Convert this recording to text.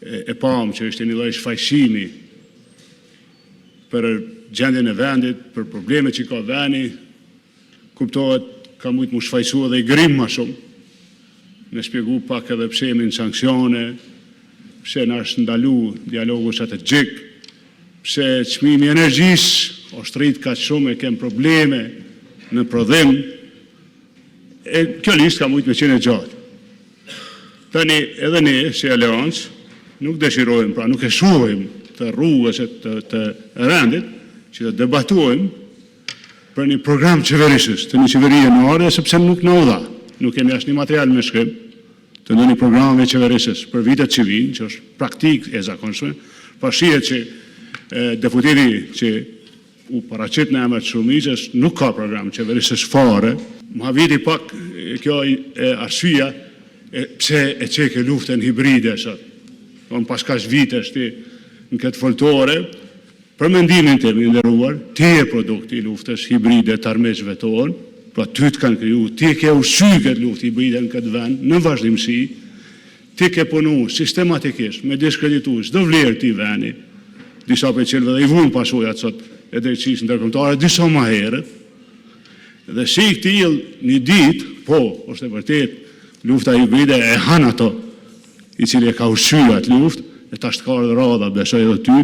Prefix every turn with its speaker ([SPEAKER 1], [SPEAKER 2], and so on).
[SPEAKER 1] e pam që është një lloj shfaqësimi për gjendjen e vendit, për problemet që ka vendi, kuptohet ka mujt mu shfaqësu edhe i grim ma shumë, me shpjegu pak edhe pse jemi në sanksione, pse na është ndalu dialogu strategjik, pse çmimi i energjisë është rrit kaq shumë, e kem probleme në prodhim, e kjo listë ka mujt me qenë gjatë. Tani edhe ne, si Aleancë, nuk dëshirojmë, pra nuk e shohim të rrugës të rendit, që të debatojmë për një program qeverisës, të një qeveri januare, sepse nuk në dha. Nuk kemi asnjë material me shkrim të ndonjë programeve qeverisës për vitet që vijnë, që është praktikë e zakonshme, pa shihet që deputeti që u paraqit në emër të shumicës nuk ka program qeverisës fare. Ma viti pak kjo arsyeja pse e çeke luftën hibride sot. Pas kaç vitesh ti në këtë foltore, për mendimin tim i nderuar, ti je produkti i luftës hibride të armiqve tonë, pra ty të kanë kriju, ti ke ushqyer këtë luftë hibride në këtë vend, në vazhdimsi, ti ke punu sistematikisht me diskreditu çdo vlerë të vendi, disa për cilëve dhe i vunë pasojat sot e drejtësisë ndërkombëtare, disa më herët, dhe si i këtill një ditë, po, është e vërtet, lufta hibride e han ato, i cili e ka ushqyer atë luftë, e tash të ka ardhur radha, besoj edhe ty,